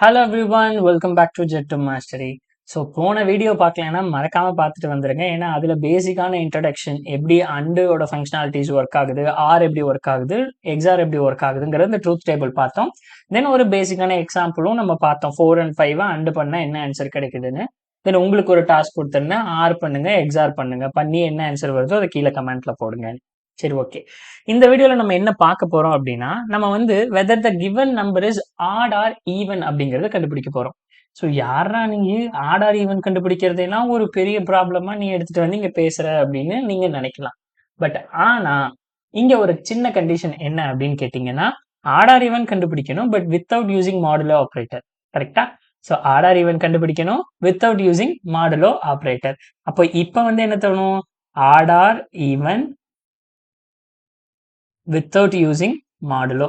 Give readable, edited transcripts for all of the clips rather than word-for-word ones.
Hello everyone, welcome back to Jet to Mastery. So போன video பார்க்கலன்னா மறக்காம பார்த்துட்டு வந்துருங்க. ஏன்னா அதில் பேசிக்கான இன்ட்ரடக்ஷன் எப்படி அண்டோட ஃபங்க்ஷனாலிட்டிஸ் ஒர்க் ஆகுது, ஆர் எப்படி ஒர்க் ஆகுது, எக்ஸார் எப்படி ஒர்க் ஆகுதுங்கிறது இந்த ட்ரூத் டேபிள் பார்த்தோம். தென் ஒரு பேசிக்கான எக்ஸாம்பிளும் நம்ம பார்த்தோம். 4 and 5 அண்டு பண்ண என்ன ஆன்சர் கிடைக்குதுன்னு. தென் உங்களுக்கு ஒரு டாஸ்க் கொடுத்துருந்தேன், ஆர் பண்ணுங்க, எக்ஸார் பண்ணுங்க, பண்ணி என்ன ஆன்சர் வருதோ அதை கீழே கமெண்ட்ல போடுங்க. சரி, ஓகே. இந்த வீடியோல நம்ம என்ன பார்க்க போறோம் அப்படின்னா, நம்ம வந்து whether the given number is odd or even அப்படிங்கறத கண்டுபிடிக்க போறோம். ஸோ யாரா நீங்க ஆட் ஆர் ஈவன் கண்டுபிடிக்கிறதெல்லாம் ஒரு பெரிய ப்ராப்ளமா நீ எடுத்துட்டு வந்து இங்க பேசுற அப்படின்னு நீங்க நினைக்கலாம். பட் ஆனா இங்க ஒரு சின்ன கண்டிஷன் என்ன அப்படின்னு கேட்டீங்கன்னா, ஆட் ஆர் ஈவன் கண்டுபிடிக்கணும், but without using modulo operator. கரெக்டா? ஸோ ஆட் ஆர் ஈவன் கண்டுபிடிக்கணும் வித்தவுட் யூசிங் மாடுலோ ஆப்ரேட்டர். அப்போ இப்ப வந்து என்ன தோணும், odd or even without using modulo.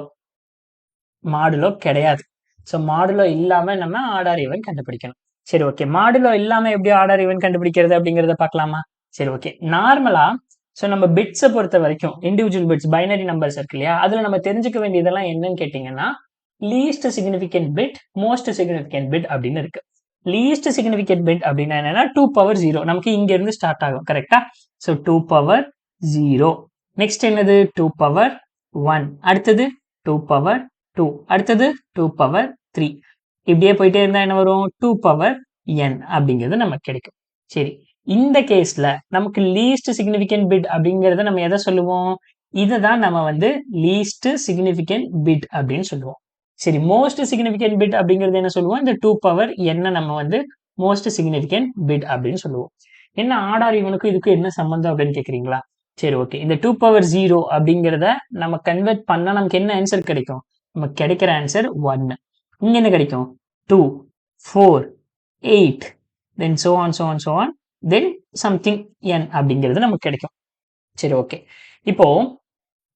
Modulo கிடையாது. ஸோ மாடுலோ இல்லாம நம்ம ஆர்டர் ஈவன் கண்டுபிடிக்கணும். சரி, ஓகே. மாடுலோ இல்லாம எப்படி ஆர்டர் ஈவன் கண்டுபிடிக்கிறது அப்படிங்கறத பார்க்கலாமா? சரி, ஓகே. நார்மலா ஸோ நம்ம பிட்ஸை பொறுத்த வரைக்கும் இண்டிவிஜுவல் பிட்ஸ் பைனரி நம்பர்ஸ் இருக்கு இல்லையா, அதுல நம்ம தெரிஞ்சுக்க வேண்டியதெல்லாம் என்னன்னு கேட்டீங்கன்னா, least significant bit, most significant bit அப்படின்னு இருக்கு. லீஸ்ட் சிக்னிஃபிகன்ட் பிட் அப்படின்னா என்னன்னா 2 power 0. நமக்கு இங்க இருந்து ஸ்டார்ட் ஆகும். கரெக்டா? So 2 power 0. நெக்ஸ்ட் என்னது 2 power 1. அடுத்தது 2 power 2. அடுத்தது 2 power 3. இப்படியே போயிட்டே இருந்தா என்ன வரும், 2 power n அப்படிங்கிறது நமக்கு கிடைக்கும். சரி, இந்த கேஸ்ல நமக்கு லீஸ்ட் சிக்னிஃபிகன்ட் பிட் அப்படிங்கறத நம்ம எதை சொல்லுவோம், இதுதான் நம்ம வந்து லீஸ்ட் சிக்னிஃபிகன்ட் பிட் அப்படின்னு சொல்லுவோம். சரி, மோஸ்ட் சிக்னிஃபிகன்ட் பிட் அப்படிங்கிறது என்ன சொல்லுவோம், இந்த 2 power n நம்ம வந்து மோஸ்ட் சிக்னிஃபிகன்ட் பிட் அப்படின்னு சொல்லுவோம். என்ன ஆர்டர் ஈவனுக்கு இதுக்கு என்ன சம்பந்தம் அப்படின்னு கேக்குறீங்களா? சரி, ஓகே. இந்த 2 power 0 அப்படிங்கிறத நம்ம கன்வெர்ட் பண்ணா நமக்கு என்ன ஆன்சர் கிடைக்கும், நமக்கு கிடைக்கிற ஆன்சர் 1. இங்க என்ன கிடைக்கும், 2, 4, 8, then so on, then something n அப்படிங்கிறது நமக்கு கிடைக்கும். சரி, ஓகே. இப்போ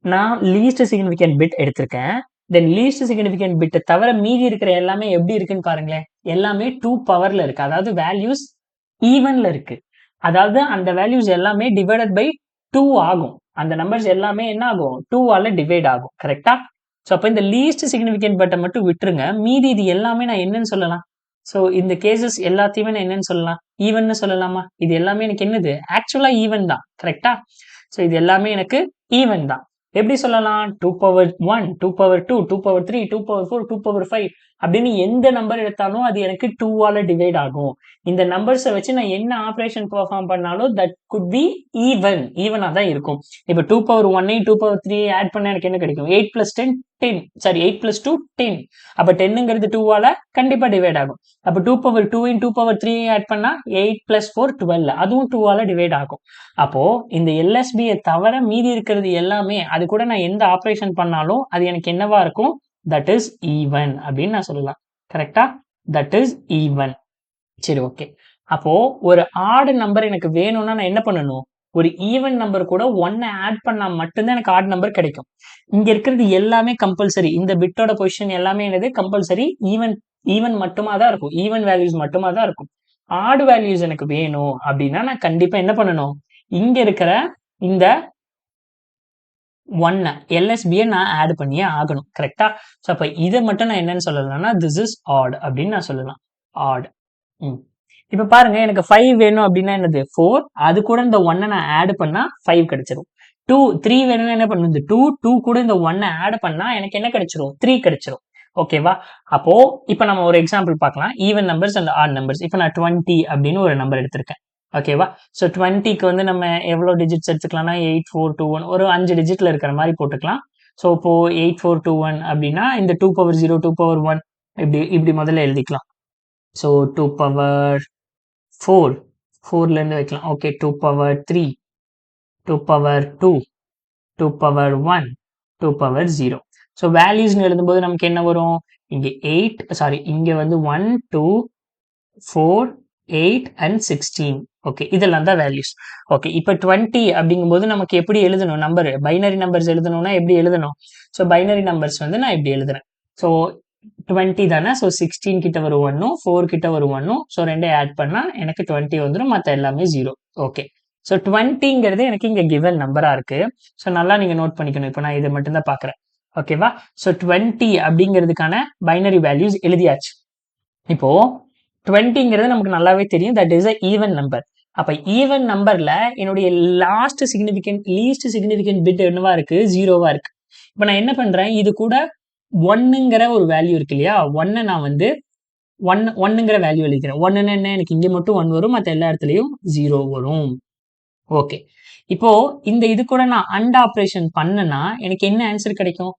நான் லீஸ்ட் சிக்னிஃபிகன்ட் பிட் எடுத்திருக்கேன். தென் லீஸ்ட் சிக்னிஃபிகன்ட் பிட் தவிர மீதி இருக்கிற எல்லாமே எப்படி இருக்குன்னு பாருங்களேன். எல்லாமே 2 பவர்ல இருக்கு. அதாவது வேல்யூஸ் ஈவன்ல இருக்கு. அதாவது அந்த வேல்யூஸ் எல்லாமே டிவைடட் பை 2 ஆகும். அந்த நம்பர்ஸ் எல்லாமே என்ன ஆகும், 2 ஆல டிவைட் ஆகும். கரெக்டா? ஸோ அப்போ இந்த லீஸ்ட் சிக்னிஃபிகன்ட் பட்டை மட்டும் விட்டுருங்க. மீதி இது எல்லாமே நான் என்னன்னு சொல்லலாம், ஸோ இந்த கேசஸ் எல்லாத்தையுமே நான் என்னன்னு சொல்லலாம், ஈவன் சொல்லலாமா? இது எல்லாமே எனக்கு என்னது, ஆக்சுவலா ஈவன் தான். கரெக்டா? ஸோ இது எல்லாமே எனக்கு ஈவன் தான். எப்படி சொல்லலாம், 2 power 1, 2 power 2, 2 power 3, 2 power 4, 2 power 5 அப்படின்னு எந்த நம்பர் எடுத்தாலும் அது எனக்கு 2 ஆல டிவைட் ஆகும். இந்த நம்பர்ஸை வச்சு நான் என்ன ஆபரேஷன் பெர்ஃபார்ம் பண்ணாலும் தட் குட் பி ஈவனா தான் இருக்கும். இப்போ 2 power 1 2 power 3 ஆட் பண்ண எனக்கு என்ன கிடைக்கும், 8 plus 10 10. Sorry, 8 plus 2 10. அப்ப 10ங்கிறது 2 ஆல கண்டிப்பா டிவைட் ஆகும். அப்ப 2 power 2 2 power 3 ஆட் பண்ணா 8 plus 4 12. அதுவும் 2 ஆல டிவைட் ஆகும். அப்போ இந்த எல்எஸ்பியை தவிர மீதி இருக்கிறது எல்லாமே அது கூட நான் எந்த ஆபரேஷன் பண்ணாலும் அது எனக்கு என்னவா இருக்கும், தட் இஸ் ஈவன் அப்படின்னு நான் சொல்லலாம். கரெக்டா? That is even. சரி, ஓகே. அப்போ ஒரு ஆட் நம்பர் எனக்கு வேணும்னா நான் என்ன பண்ணணும், ஒரு ஈவன் நம்பர் கூட 1 ஆட் பண்ணா மட்டும்தான் எனக்கு ஆட் நம்பர் கிடைக்கும். இங்க இருக்கிறது எல்லாமே கம்பல்சரி. இந்த பிட்டோட பொசிஷன் எல்லாமே என்னது, கம்பல்சரி ஈவன் மட்டுமா தான் இருக்கும். ஈவன் வேல்யூஸ் மட்டுமா தான் இருக்கும். ஆட் வேல்யூஸ் எனக்கு வேணும் அப்படின்னா நான் கண்டிப்பா என்ன பண்ணணும், இங்க இருக்கிற இந்த 1 எல்எஸ்பியை நான் ஆட் பண்ணியே ஆகணும். கரெக்டா? ஸோ அப்ப இதை மட்டும் நான் என்னன்னு சொல்லலாம்னா திஸ் இஸ் ஆட் அப்படின்னு நான் சொல்லலாம். ஆட். இப்ப பாருங்க, எனக்கு 5 வேணும் அப்படின்னா என்னது 4. அது கூட இந்த 1 நான் ஆட் பண்ணா 5 கிடைச்சிரும். 2 3 வேணும்னா என்ன பண்ணும், இந்த 2 கூட இந்த 1 ஆட் பண்ணா எனக்கு என்ன கிடைச்சிரும், 3 கிடைச்சிரும். ஓகேவா? அப்போ இப்ப நம்ம ஒரு எக்ஸாம்பிள் பார்க்கலாம், even numbers and odd numbers. இப்ப நான் 20 அப்படின்னு ஒரு நம்பர் எடுத்திருக்கேன். ஓகேவா? ஸோ 20க்கு வந்து நம்ம எவ்வளவு டிஜிட்ஸ் எடுத்துக்கலாம்னா 8421, ஒரு 5 டிஜிட்ல இருக்கிற மாதிரி போட்டுக்கலாம். ஸோ இப்போ 8421 அப்படின்னா இந்த 2 power 0 2 power 1 இப்படி முதல்ல எழுதிக்கலாம். ஸோ 2 power 4 4ல இருந்து வைக்கலாம். Okay, 2 power 3 2 power 2 2 power 1 2 power 0. So values எழுதும்போது நமக்கு என்ன வரும், இங்க 8 சாரி இங்க வந்து 1 2 4 8 and 16. ஓகே, இதெல்லாம் தான் வேல்யூஸ். ஓகே, இப்போ 20 அப்படிங்கும்போது நமக்கு எப்படி எழுதணும், நம்பர் பைனரி நம்பர்ஸ் எழுதணும்னா எப்படி எழுதணும், ஸோ பைனரி நம்பர்ஸ் வந்து நான் இப்படி எழுதுறேன். ஸோ 20 தானே, ஸோ 16 கிட்ட ஒரு 1 4 கிட்ட ஒரு 1, ஸோ 2 ஆட் பண்ணா எனக்கு 20 வந்துடும், மற்ற எல்லாமே 0. ஓகே, ஸோ 20ங்கிறது எனக்கு இங்க கிவன் நம்பரா இருக்கு. ஸோ நல்லா நீங்க நோட் பண்ணிக்கணும். இப்போ நான் இதை மட்டும் தான் பாக்குறேன். ஓகேவா? ஸோ 20 அப்படிங்கிறதுக்கான பைனரி வேல்யூஸ் எழுதியாச்சு. இப்போ 20ங்கிறது நமக்கு நல்லாவே தெரியும், that is a even number. அப்ப ஈவன் நம்பர்ல என்னுடைய லீஸ்ட் சிக்னிஃபிகண்ட் பிட் என்னவா இருக்கு? 0வா இருக்கு. இப்ப நான் என்ன பண்றேன், இது கூட 1ங்கிற ஒரு வேல்யூ இருக்கு இல்லையா? 1 நான் வந்து 1ங்கிற வேல்யூ எழுதிக்கிறேன். 1ன்னா என்ன? எனக்கு இங்க மட்டும் 1 வரும், மத்த எல்லா இடத்துலயும் 0 வரும். ஓகே. இப்போ இது கூட நான் அண்ட் ஆபரேஷன் பண்ணனா எனக்கு என்ன ஆன்சர் கிடைக்கும்?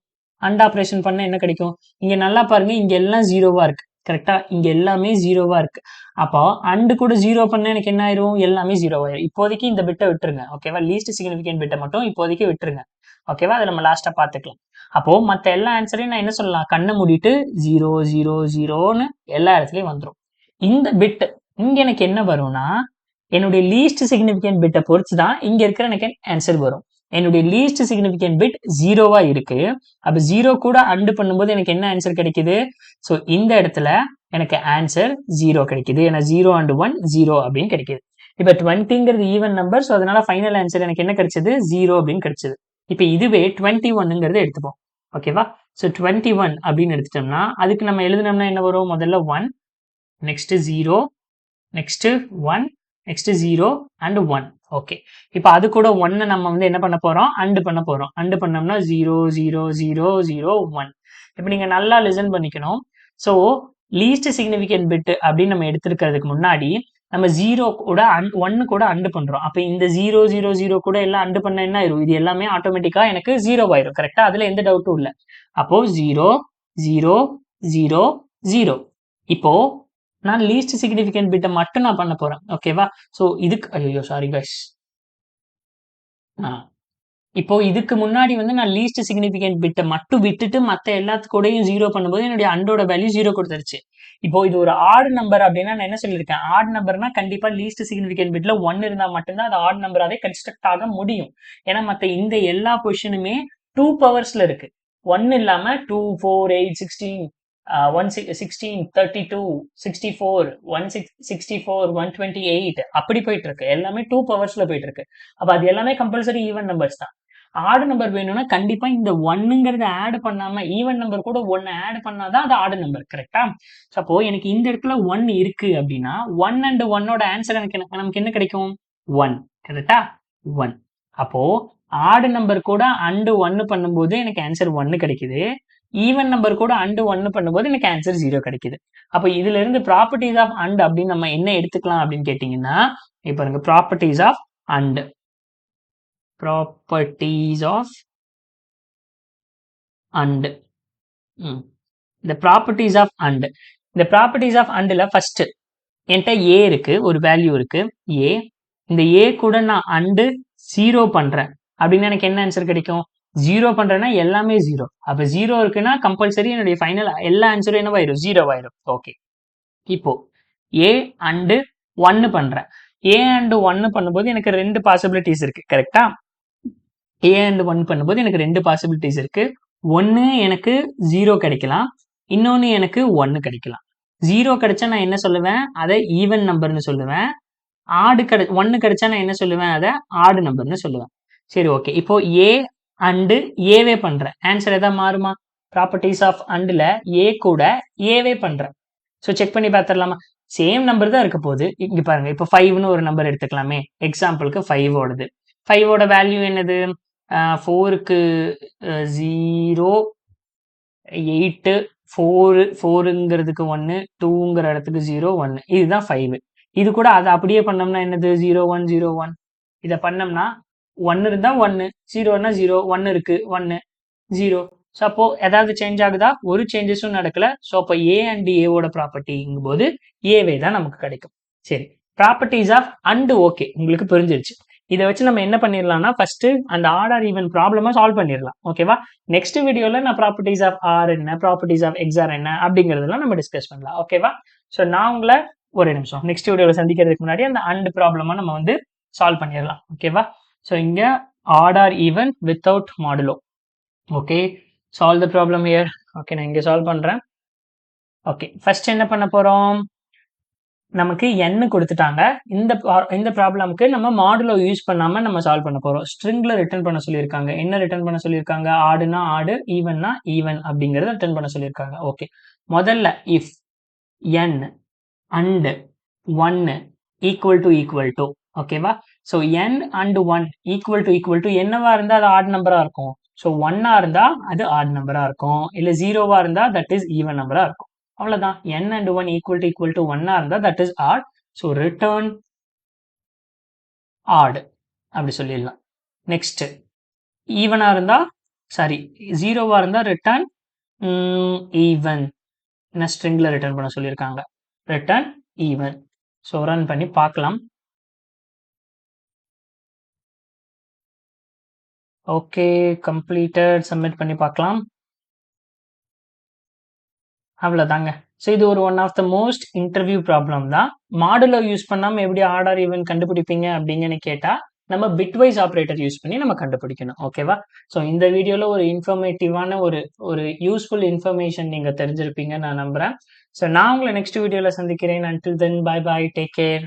அண்ட் ஆபரேஷன் பண்ணா என்ன கிடைக்கும்? இங்க நல்லா பாருங்க, இங்க எல்லாம் 0வா இருக்கு. கரெக்ட்டா? இங்க எல்லாமே 0வா இருக்கு. அப்போ அண்ட் கூட 0 பண்ணா எனக்கு என்ன ஆயிரும்? எல்லாமே 0 ஆயிரும். இப்போதைக்கு இந்த பிட்ட விட்டுருங்க. ஓகேவா? லீஸ்ட் சிக்னிஃபிகண்ட் பிட்ட மட்டும் இப்போதைக்கு விட்டுருங்க. ஓகேவா? அத நம்ம லாஸ்ட்டா பார்த்துக்கலாம். அப்போ மத்த எல்லா ஆன்சரையும் நான் என்ன சொல்லலாம்? கண்ண மூடிட்டு 0 0 0ன்னு எல்லா இடத்துலயும் வந்துரும். இந்த பிட் இங்க எனக்கு என்ன வரும்னா, என்னுடைய லீஸ்ட் சிக்னிஃபிகண்ட் பிட்டை பொறுத்து தான் இங்க இருக்கிற எனக்கு ஆன்சர் வரும். என்னுடைய லீஸ்ட் சிக்னிஃபிகண்ட் பிட் 0வா இருக்கு. அப்ப 0 கூட அண்ட் பண்ணும்போது எனக்கு என்ன ஆன்சர் கிடைக்குது? ஸோ இந்த இடத்துல எனக்கு ஆன்சர் 0 கிடைக்குது. ஏன்னா 0 அண்ட் 1 0 அப்படின்னு கிடைக்குது. இப்ப 20ங்கிறது ஈவன் நம்பர். ஸோ அதனால ஃபைனல் ஆன்சர் எனக்கு என்ன கிடைச்சது? 0 அப்படின்னு கிடைச்சது. இப்ப இதுவே 21ங்கிறது எடுத்துப்போம். ஓகேவா? ஸோ 21 அப்படின்னு எடுத்துட்டோம்னா அதுக்கு நம்ம எழுதினோம்னா என்ன வரும்? முதல்ல 1, next 0, next 1, next 0 and 1. Okay. இப்போ அது கூட 1 நம்ம வந்து என்ன பண்ண போறோம்? அண்ட் பண்ண போறோம். அண்ட் பண்ணோம்னா 0 0 0 0 1. இப்போ நீங்க நல்லா லிசன் பண்ணிக்கணும். ஸோ லீஸ்ட் சிக்னிஃபிகண்ட் பிட் அப்படின்னு நம்ம எடுத்திருக்கிறதுக்கு முன்னாடி நம்ம 0 கூட 1 கூட அண்ட் பண்றோம். அப்ப இந்த 0 0 0 கூட எல்லாம் அண்ட் பண்ண என்ன ஆயிரும்? இது எல்லாமே ஆட்டோமேட்டிக்கா எனக்கு 0 ஆயிரும். கரெக்டா? அதுல எந்த டவுட்டும் இல்ல. அப்போ 0 0 0 0. இப்போ நான் லீஸ்ட் சிக்னிஃபிகண்ட் பிட்டை மட்டும் நான் பண்ண போறேன். ஓகேவா? ஸோ இதுக்கு ஐயோ சாரி கைஸ். இப்போ இதுக்கு முன்னாடி வந்து நான் லீஸ்ட் சிக்னிஃபிகண்ட் பிட்டை மட்டும் விட்டுட்டு மத்த எல்லாத்துக்கூடயும் 0 பண்ணும்போது என்னுடைய அண்டோட வேல்யூ 0 கொடுத்துருச்சு. இப்போ இது ஒரு ஆட் நம்பர் அப்படின்னா நான் என்ன சொல்லியிருக்கேன்? ஆட் நம்பர்னா கண்டிப்பா லீஸ்ட் சிக்னிஃபிகண்ட் பிட்ல 1 இருந்தா மட்டும்தான் அது ஆட் நம்பராவே கன்ஸ்ட்ரக்ட் ஆக முடியும். ஏன்னா மத்த இந்த எல்லா பொசிஷனுமே 2 பவர்ஸ்ல இருக்கு. 1 இல்லாம 2 4 8 16 16 32 64 164 128 அப்படி போயிட்டு இருக்கு. எல்லாமே 2 பவர்ஸ்ல போயிட்டு இருக்கு. அப்ப அது எல்லாமே கம்பல்சரி ஈவன் நம்பர்ஸ் தான். ஆட் நம்பர் வேணும்னா கண்டிப்பா இந்த 1ங்கிறத ஆட் பண்ணாம ஈவன் நம்பர் கூட 1 ஆட் பண்ணாதான் அது ஆட் நம்பர். கரெக்டா? அப்போ எனக்கு இந்த இடத்துல 1 இருக்கு அப்படின்னா 1 அண்ட் 1ஓட ஆன்சர் நமக்கு என்ன கிடைக்கும்? 1. கரெக்டா? 1. அப்போ ஆட் நம்பர் கூட அண்ட் 1 பண்ணும்போது எனக்கு ஆன்சர் 1 கிடைக்குது. ஈவன் நம்பர் கூட அண்ட் 1 பண்ணும்போது எனக்கு ஆன்சர் 0 கிடைக்குது. அப்ப இதுல இருந்து ப்ராப்பர்ட்டிஸ் ஆஃப் அண்ட் அப்படின்னு நம்ம என்ன எடுத்துக்கலாம் அப்படின்னு கேட்டீங்கன்னா, இப்ப பாருங்க properties of and properties of and இந்த ப்ராப்பர்ட்டிஸ் ஆஃப் அண்ட் இந்த ப்ராப்பர்ட்டிஸ் ஆஃப் அண்ட்ல ஃபர்ஸ்ட் என்கிட்ட ஏ இருக்கு, ஒரு வேல்யூ இருக்கு ஏ. இந்த ஏ கூட நான் அண்டு 0 பண்றேன் அப்படின்னா எனக்கு என்ன ஆன்சர் கிடைக்கும்? 0 பண்றேன்னா எல்லாமே 0. அப்ப 0 இருக்குன்னா கம்பல்சரி என்னுடைய ஃபைனல் எல்லா ஆன்சரும் என்னவாயிரும்? 0 ஆயிரும். ஓகே. இப்போ ஏ அண்டு 1 பண்றேன். ஏ அண்டு 1 பண்ணும்போது எனக்கு 2 பாசிபிலிட்டிஸ் இருக்கு. கரெக்டா? ஏ அண்ட் 1 பண்ணும்போது எனக்கு 2 பாசிபிலிட்டிஸ் இருக்கு. ஒன்னு எனக்கு 0 கிடைக்கலாம், இன்னொன்னு எனக்கு 1 கிடைக்கலாம். 0 கிடைச்சா நான் என்ன சொல்லுவேன்? அதை ஈவன் நம்பர்னு சொல்லுவேன். 1 கிடைச்சா நான் என்ன சொல்லுவேன்? அதை ஆட் நம்பர்னு சொல்லுவேன். சரி ஓகே. இப்போ ஏ அண்டு ஏவே பண்றேன். ஆன்சர் எதா மாறுமா? ப்ராப்பர்ட்டிஸ் ஆஃப் அண்ட்ல ஏ கூட ஏவே பண்றேன். ஸோ செக் பண்ணி பார்த்துடலாமா? சேம் நம்பர் தான் இருக்க போகுது. இங்க பாருங்க, இப்போ 5ன்னு ஒரு நம்பர் எடுத்துக்கலாமே. எக்ஸாம்பிளுக்கு 5 ஓடது. 5ஓட வேல்யூ என்னது? 4க்கு 0 8 4ங்கிறதுக்கு 1 2ங்கிற இடத்துக்கு 0 1 இதுதான் 5. இது கூட அதை அப்படியே பண்ணோம்னா என்னது? 0 1 0 1. இதை பண்ணோம்னா 1 இருந்தா 1 0னா 0 1 இருக்கு 1 0. ஸோ அப்போ ஏதாவது சேஞ்ச் ஆகுதா? ஒரு சேஞ்சஸும் நடக்கல. ஸோ அப்போ ஏ அண்ட் ஏவோட ப்ராப்பர்ட்டிங்கும் போது ஏவே தான் நமக்கு கிடைக்கும். சரி, ப்ராப்பர்ட்டிஸ் ஆஃப் அண்ட் ஓகே உங்களுக்கு புரிஞ்சிருச்சு. இதை வச்சு நம்ம என்ன பண்ணிடலாம்னா ஃபர்ஸ்ட் அந்த ஆட் ஆர் ஈவன் ப்ராப்ளமா சால்வ் பண்ணிடலாம். ஓகேவா? நெக்ஸ்ட் வீடியோல நான் ப்ராப்பர்ட்டிஸ் ஆஃப் ஆர் என்ன, ப்ராப்பர்ட்டிஸ் ஆஃப் எக்ஸார் என்ன அப்படிங்கிறதெல்லாம் நம்ம டிஸ்கஸ் பண்ணலாம். ஓகேவா? ஸோ நான் உங்களை ஒரு நிமிஷம் நெக்ஸ்ட் வீடியோல சந்திக்கிறதுக்கு முன்னாடி அந்த அண்ட் ப்ராப்ளமா நம்ம வந்து சால்வ் பண்ணிடலாம். ஓகேவா? ஸோ இங்க odd or even without modulo. Okay, solve the problem here. Okay, நான் இங்க சால்வ் பண்றேன். ஓகே, ஃபர்ஸ்ட் என்ன பண்ண போறோம்? நமக்கு n கொடுத்துட்டாங்க. இந்த ப்ராப்ளம்க்கு நம்ம மாடுலோ யூஸ் பண்ணாம நம்ம சால்வ் பண்ண போறோம். ஸ்ட்ரிங்ல ரிட்டர்ன் பண்ண சொல்லியிருக்காங்க. என்ன ரிட்டர்ன் பண்ண சொல்லியிருக்காங்க? ஆடுனா ஆடு, ஈவன்னா ஈவன் அப்படிங்கறத ரிட்டர்ன் பண்ண சொல்லியிருக்காங்க. ஓகே, முதல்ல if n and 1 equal to ஓகேவா. So n and 1 equal to என்னவா இருந்தா அது ஆட் நம்பரா இருக்கும். ஸோ 1ஆ இருந்தா அது ஆட் நம்பரா இருக்கும். இல்ல 0வா இருந்தா தட் இஸ் ஈவன் நம்பரா இருக்கும். அவ்வளவுதான். n and 1 equal to 1ஆ இருந்தா that is odd. So return odd அப்படி சொல்லிடலாம். நெக்ஸ்ட் ஈவனா இருந்தா சாரி 0வா இருந்தா ரிட்டர்ன் ஈவன். என்ன ஸ்ட்ரிங்ல ரிட்டர்ன் பண்ண சொல்லியிருக்காங்க. Return even. ஸோ ரன் பண்ணி பார்க்கலாம். Okay completed. சப்மிட் பண்ணி பார்க்கலாம். அவ்வளோதாங்க. ஸோ இது ஒரு one of the most interview problem தான். மாடுலோ யூஸ் பண்ணாமல் எப்படி ஆர்டர் ஈவன் கண்டுபிடிப்பீங்க அப்படிங்கன்னு கேட்டால் நம்ம பிட்வைஸ் ஆப்ரேட்டர் யூஸ் பண்ணி நம்ம கண்டுபிடிக்கணும். ஓகேவா. ஸோ இந்த வீடியோவில் ஒரு இன்ஃபர்மேட்டிவான ஒரு ஒரு யூஸ்ஃபுல் இன்ஃபர்மேஷன் நீங்கள் தெரிஞ்சிருப்பீங்கன்னு நான் நம்புகிறேன். ஸோ நான் உங்களை நெக்ஸ்ட் வீடியோவில் சந்திக்கிறேன். Until then bye bye, take care.